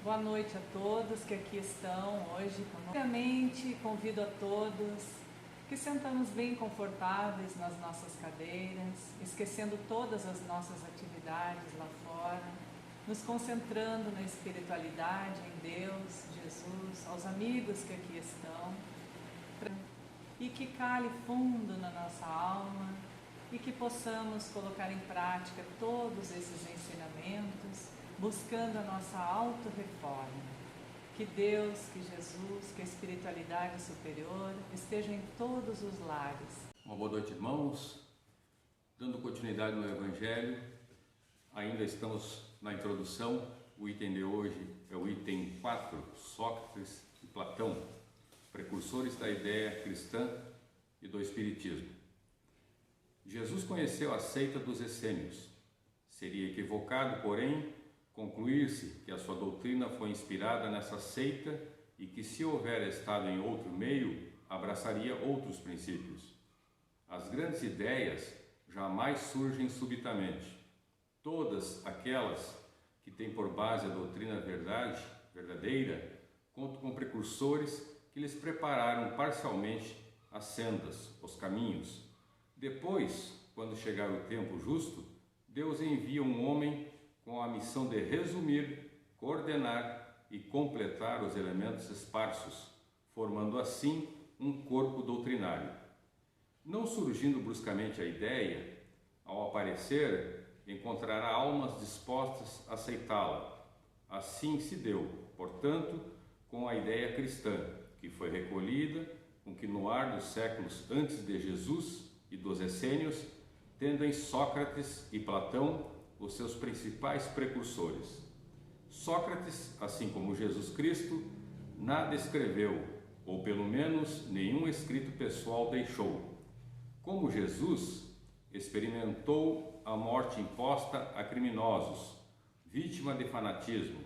Boa noite a todos que aqui estão hoje conosco. Primeiramente, convido a todos que sentamos bem confortáveis nas nossas cadeiras, esquecendo todas as nossas atividades lá fora, nos concentrando na espiritualidade, em Deus, Jesus, aos amigos que aqui estão, e que cale fundo na nossa alma e que possamos colocar em prática todos esses ensinamentos, buscando a nossa auto-reforma. Que Deus, que Jesus, que a espiritualidade superior estejam em todos os lares. Uma boa noite, irmãos. Dando continuidade no Evangelho, ainda estamos na introdução. O item de hoje é o item 4, Sócrates e Platão, precursores da ideia cristã e do Espiritismo. Jesus conheceu a seita dos essênios. Seria equivocado, porém, concluir-se que a sua doutrina foi inspirada nessa seita e que, se houver estado em outro meio, abraçaria outros princípios. As grandes ideias jamais surgem subitamente. Todas aquelas que têm por base a doutrina verdadeira, contam com precursores que lhes prepararam parcialmente as sendas, os caminhos. Depois, quando chegar o tempo justo, Deus envia um homem com a missão de resumir, coordenar e completar os elementos esparsos, formando assim um corpo doutrinário. Não surgindo bruscamente a ideia, ao aparecer, encontrará almas dispostas a aceitá-la. Assim se deu, portanto, com a ideia cristã, que foi recolhida com que no ar dos séculos antes de Jesus e dos essênios, tendo em Sócrates e Platão os seus principais precursores. Sócrates, assim como Jesus Cristo, nada escreveu, ou pelo menos nenhum escrito pessoal deixou. Como Jesus, experimentou a morte imposta a criminosos, vítima de fanatismo,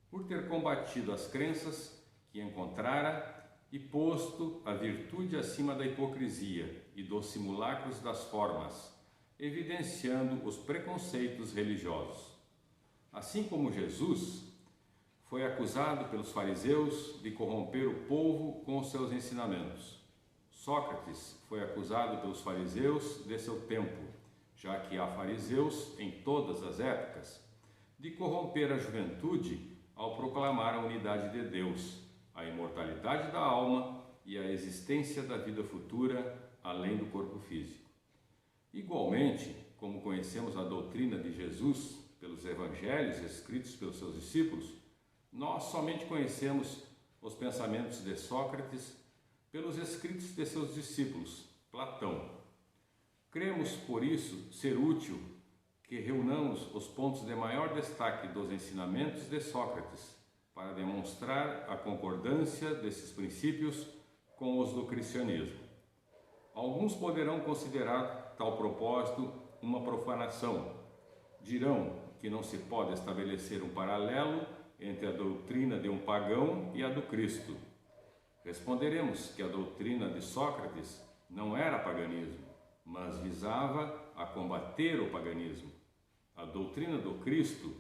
por ter combatido as crenças que encontrara e posto a virtude acima da hipocrisia e dos simulacros das formas, evidenciando os preconceitos religiosos. Assim como Jesus foi acusado pelos fariseus de corromper o povo com os seus ensinamentos, Sócrates foi acusado pelos fariseus de seu tempo, já que há fariseus em todas as épocas, de corromper a juventude ao proclamar a unidade de Deus, a imortalidade da alma e a existência da vida futura além do corpo físico. Igualmente, como conhecemos a doutrina de Jesus pelos evangelhos escritos pelos seus discípulos, nós somente conhecemos os pensamentos de Sócrates pelos escritos de seus discípulos, Platão. Cremos, por isso, ser útil que reunamos os pontos de maior destaque dos ensinamentos de Sócrates para demonstrar a concordância desses princípios com os do cristianismo. Alguns poderão considerar tal propósito uma profanação. Dirão que não se pode estabelecer um paralelo entre a doutrina de um pagão e a do Cristo. Responderemos que a doutrina de Sócrates não era paganismo, mas visava a combater o paganismo. A doutrina do Cristo,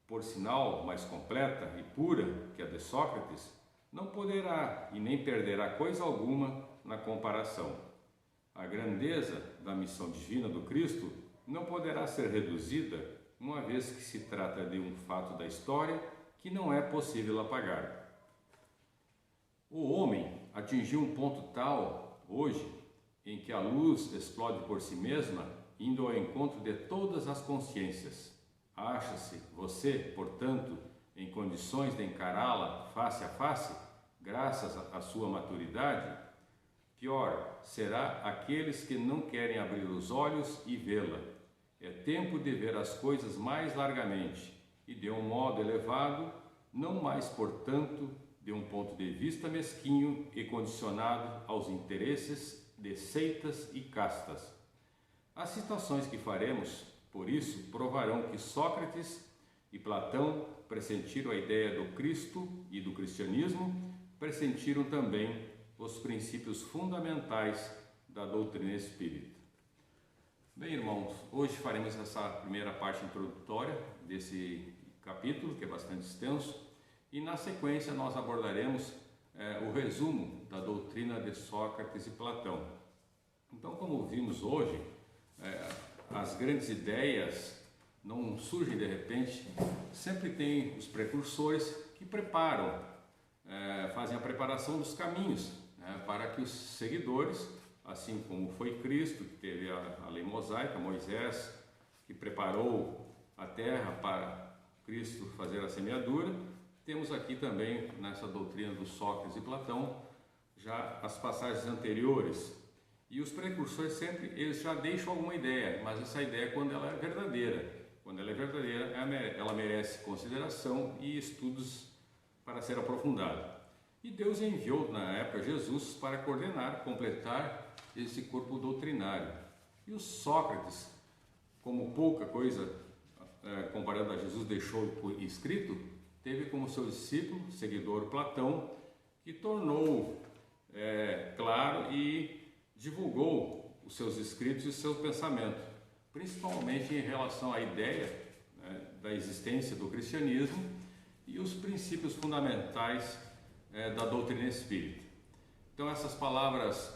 por sinal mais completa e pura que a de Sócrates, não poderá e nem perderá coisa alguma na comparação. A grandeza da missão divina do Cristo não poderá ser reduzida, uma vez que se trata de um fato da história que não é possível apagar. O homem atingiu um ponto tal, hoje, em que a luz explode por si mesma, indo ao encontro de todas as consciências. Acha-se você, portanto, em condições de encará-la face a face, graças à sua maturidade? Pior será aqueles que não querem abrir os olhos e vê-la. É tempo de ver as coisas mais largamente e de um modo elevado, não mais, portanto, de um ponto de vista mesquinho e condicionado aos interesses de seitas e castas. As citações que faremos, por isso, provarão que Sócrates e Platão pressentiram a ideia do Cristo e do cristianismo, pressentiram também os princípios fundamentais da doutrina espírita. Bem, irmãos, hoje faremos essa primeira parte introdutória desse capítulo, que é bastante extenso, e na sequência nós abordaremos o resumo da doutrina de Sócrates e Platão. Então, como vimos hoje, as grandes ideias não surgem de repente, sempre tem os precursores que preparam, fazem a preparação dos caminhos, para que os seguidores, assim como foi Cristo, que teve a lei mosaica, Moisés, que preparou a terra para Cristo fazer a semeadura, temos aqui também, nessa doutrina do Sócrates e Platão, já as passagens anteriores. E os precursores sempre, eles já deixam alguma ideia, mas essa ideia, quando ela é verdadeira, ela merece consideração e estudos para ser aprofundada. E Deus enviou na época Jesus para coordenar, completar esse corpo doutrinário. E o Sócrates, como pouca coisa comparando a Jesus deixou escrito, teve como seu discípulo, seguidor Platão, que tornou claro e divulgou os seus escritos e o seu pensamento, principalmente em relação à ideia da existência do cristianismo e os princípios fundamentais da doutrina espírita. Então essas palavras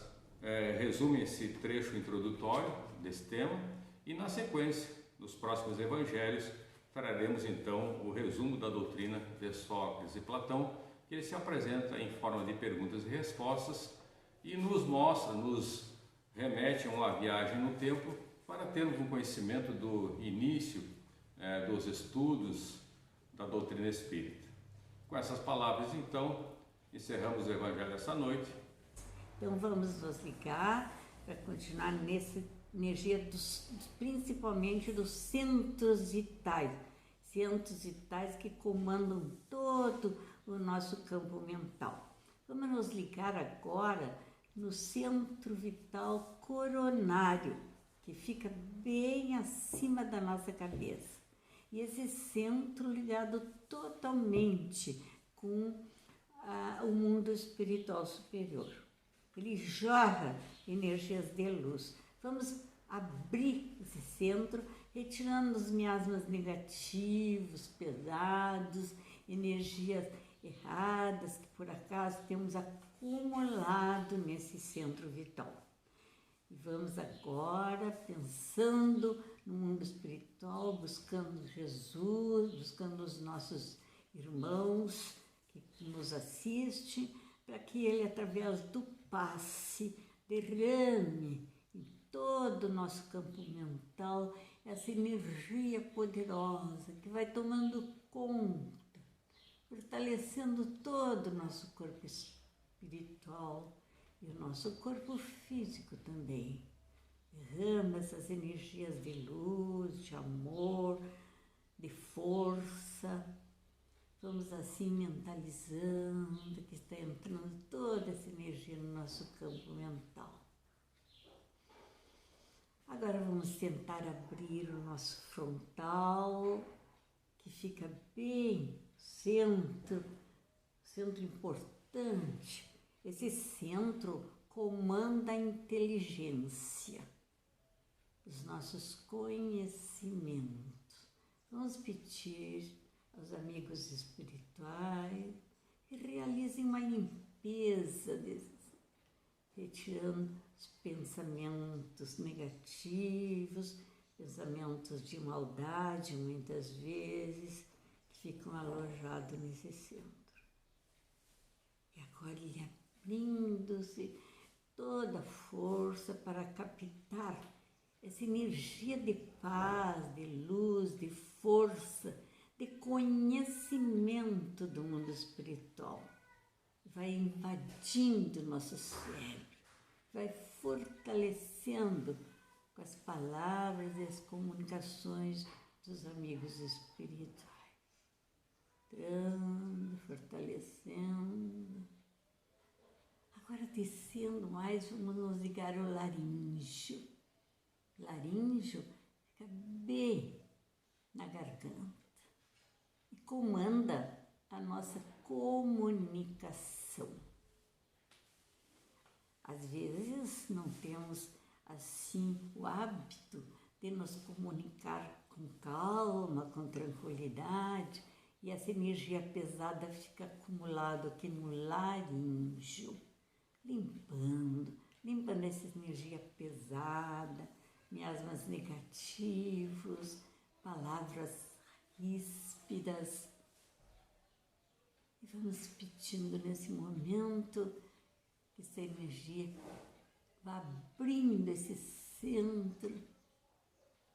resumem esse trecho introdutório desse tema e na sequência, nos próximos evangelhos, traremos então o resumo da doutrina de Sócrates e Platão, que ele se apresenta em forma de perguntas e respostas e nos mostra, nos remete a uma viagem no tempo para termos um conhecimento do início dos estudos da doutrina espírita. Com essas palavras, então, encerramos o Evangelho essa noite. Então vamos nos ligar para continuar nessa energia principalmente dos centros vitais que comandam todo o nosso campo mental. Vamos nos ligar agora no centro vital coronário, que fica bem acima da nossa cabeça. E esse centro ligado totalmente com o mundo espiritual superior. Ele jorra energias de luz. Vamos abrir esse centro, retirando os miasmas negativos, pesados, energias erradas que por acaso temos acumulado nesse centro vital. E vamos agora pensando no mundo espiritual, buscando Jesus, buscando os nossos irmãos que nos assistem, para que ele, através do passe, derrame em todo o nosso campo mental essa energia poderosa que vai tomando conta, fortalecendo todo o nosso corpo espiritual e o nosso corpo físico também. Derrama essas energias de luz, de amor, de força. Vamos assim mentalizando que está entrando toda essa energia no nosso campo mental. Agora vamos tentar abrir o nosso frontal, que fica bem centro importante. Esse centro comanda a inteligência, os nossos conhecimentos. Vamos pedir aos amigos espirituais que realizem uma limpeza desses, retirando os pensamentos negativos, pensamentos de maldade, muitas vezes, que ficam alojados nesse centro. E agora ele abrindo-se toda a força para captar essa energia de paz, de luz, de força, de conhecimento do mundo espiritual. Vai invadindo nosso cérebro, vai fortalecendo com as palavras e as comunicações dos amigos espirituais. Entrando, fortalecendo. Agora, descendo mais, vamos nos ligar ao laríngeo. O laríngeo fica bem na garganta e comanda a nossa comunicação. Às vezes não temos assim o hábito de nos comunicar com calma, com tranquilidade, E essa energia pesada fica acumulada aqui no laríngeo, limpando essa energia pesada, miasmas negativos, palavras ríspidas. E vamos pedindo nesse momento que essa energia vá abrindo esse centro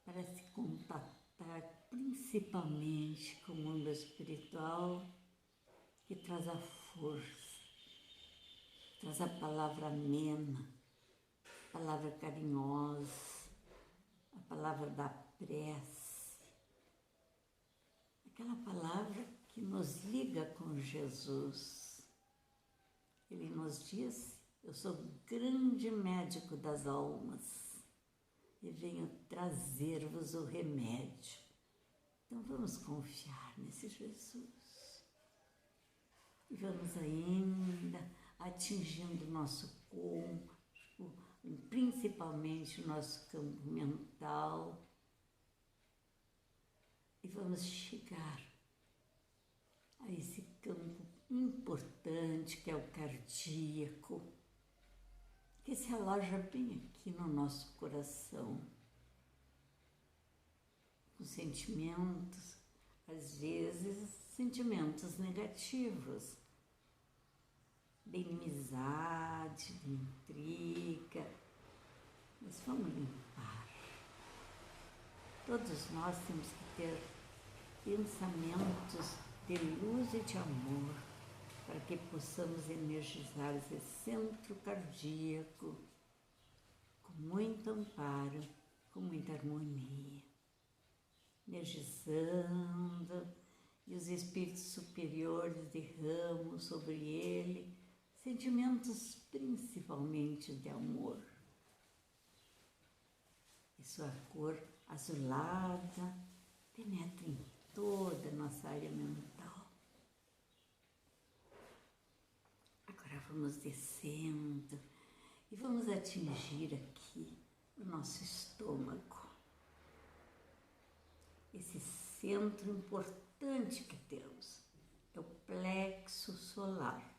para se contatar principalmente com o mundo espiritual, que traz a força, traz a palavra amena, a palavra carinhosa, a palavra da prece, aquela palavra que nos liga com Jesus. Ele nos diz: eu sou o grande médico das almas e venho trazer-vos o remédio. Então vamos confiar nesse Jesus. E vamos ainda atingindo o nosso corpo, principalmente o nosso campo mental. E vamos chegar a esse campo importante que é o cardíaco, que se aloja bem aqui no nosso coração, com sentimentos, às vezes sentimentos negativos, de inimizade, de intriga. Mas vamos limpar. Todos nós temos que ter pensamentos de luz e de amor, para que possamos energizar esse centro cardíaco com muito amparo, com muita harmonia, energizando, e os espíritos superiores derramam sobre ele sentimentos principalmente de amor. E sua cor azulada penetra em toda a nossa área mental. Agora vamos descendo e vamos atingir aqui o nosso estômago. Esse centro importante que temos é o plexo solar.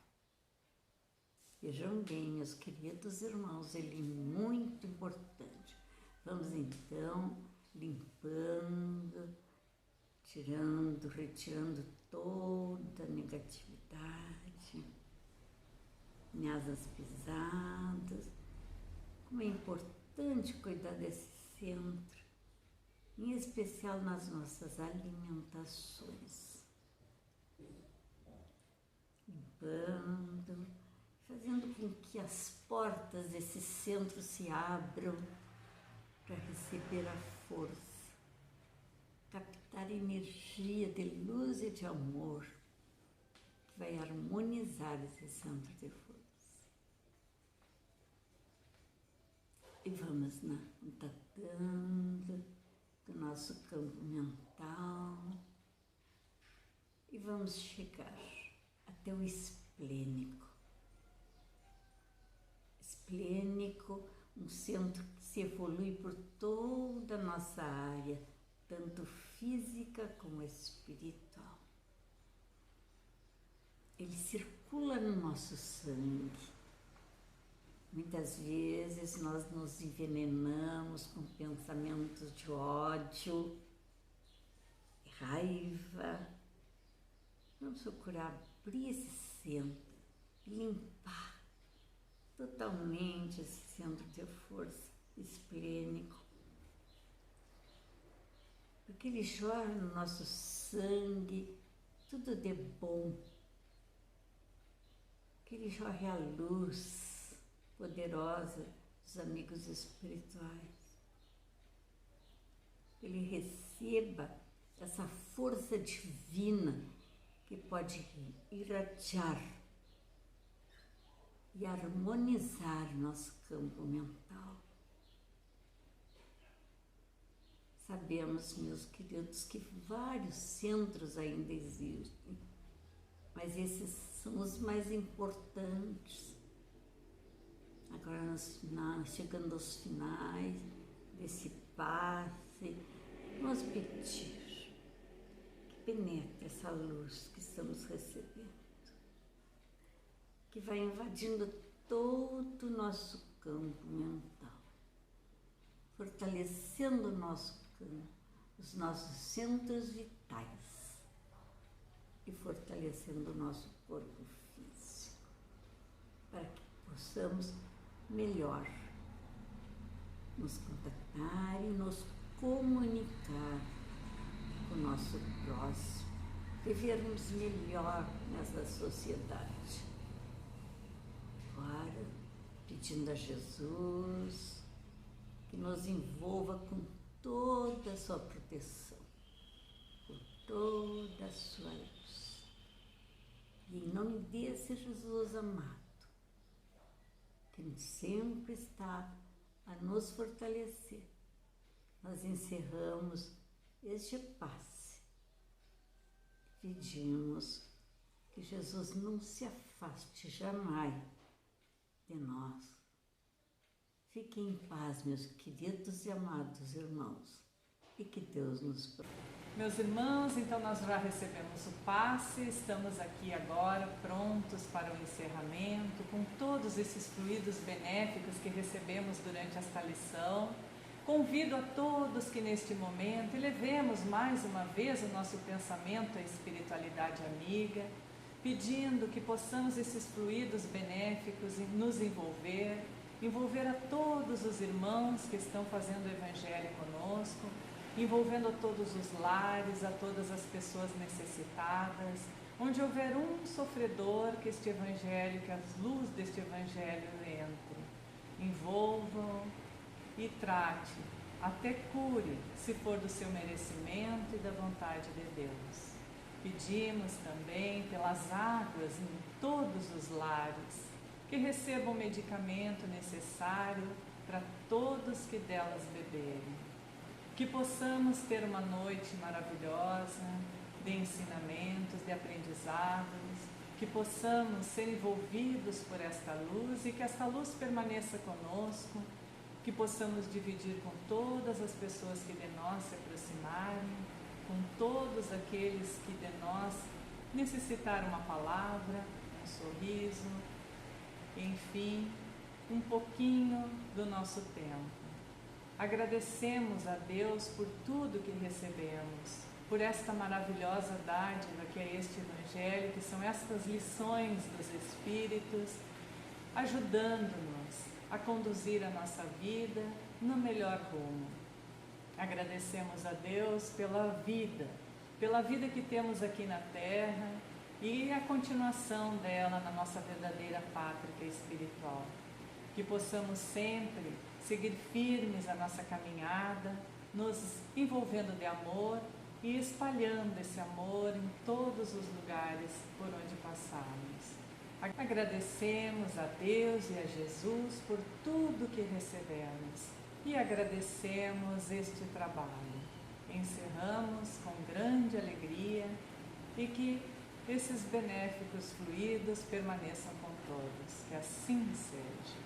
Vejam bem, meus queridos irmãos, ele é muito importante. Vamos então limpando, retirando toda a negatividade, asas pesadas. Como é importante cuidar desse centro, em especial nas nossas alimentações. Limpando, fazendo com que as portas desse centro se abram para receber a força, captar energia de luz e de amor, que vai harmonizar esse centro de força. E vamos contatando do nosso campo mental e vamos chegar até o esplênico. Esplênico, um centro que se evolui por toda a nossa área, tanto física como espiritual. Ele circula no nosso sangue. Muitas vezes nós nos envenenamos com pensamentos de ódio, raiva. Vamos procurar abrir esse centro, limpar totalmente esse centro de força esplênico, porque ele jorra no nosso sangue tudo de bom, que ele jorre a luz poderosa dos amigos espirituais, ele receba essa força divina que pode irradiar e harmonizar nosso campo mental. Sabemos, meus queridos, que vários centros ainda existem, mas esses são os mais importantes. Agora, chegando aos finais desse passe, vamos pedir que penetre essa luz que estamos recebendo, que vai invadindo todo o nosso campo mental, fortalecendo o nosso campo, os nossos centros vitais e fortalecendo o nosso corpo físico, para que possamos melhor nos contactar e nos comunicar com o nosso próximo, vivermos melhor nessa sociedade. Agora, pedindo a Jesus que nos envolva com toda a sua proteção, com toda a sua luz. E em nome desse Jesus amado, que sempre está a nos fortalecer, nós encerramos este passe. Pedimos que Jesus não se afaste jamais de nós. Fiquem em paz, meus queridos e amados irmãos, e que Deus nos proteja. Meus irmãos, então nós já recebemos o passe, estamos aqui agora prontos para o encerramento, com todos esses fluidos benéficos que recebemos durante esta lição. Convido a todos que neste momento elevemos mais uma vez o nosso pensamento à espiritualidade amiga, pedindo que possamos esses fluidos benéficos nos envolver a todos os irmãos que estão fazendo o Evangelho conosco, envolvendo a todos os lares, a todas as pessoas necessitadas, onde houver um sofredor, que este Evangelho, que a luz deste Evangelho entre, envolvam e trate, até cure, se for do seu merecimento e da vontade de Deus. Pedimos também pelas águas em todos os lares, que recebam o medicamento necessário para todos que delas beberem. Que possamos ter uma noite maravilhosa de ensinamentos, de aprendizados, que possamos ser envolvidos por esta luz e que esta luz permaneça conosco, que possamos dividir com todas as pessoas que de nós se aproximarem, com todos aqueles que de nós necessitaram uma palavra, um sorriso, enfim, um pouquinho do nosso tempo. Agradecemos a Deus por tudo que recebemos, por esta maravilhosa dádiva que é este Evangelho, que são estas lições dos Espíritos, ajudando-nos a conduzir a nossa vida no melhor rumo. Agradecemos a Deus pela vida que temos aqui na Terra e a continuação dela na nossa verdadeira pátria espiritual. Que possamos sempre seguir firmes a nossa caminhada, nos envolvendo de amor e espalhando esse amor em todos os lugares por onde passarmos. Agradecemos a Deus e a Jesus por tudo que recebemos e agradecemos este trabalho. Encerramos com grande alegria e que esses benéficos fluidos permaneçam com todos. Que assim seja.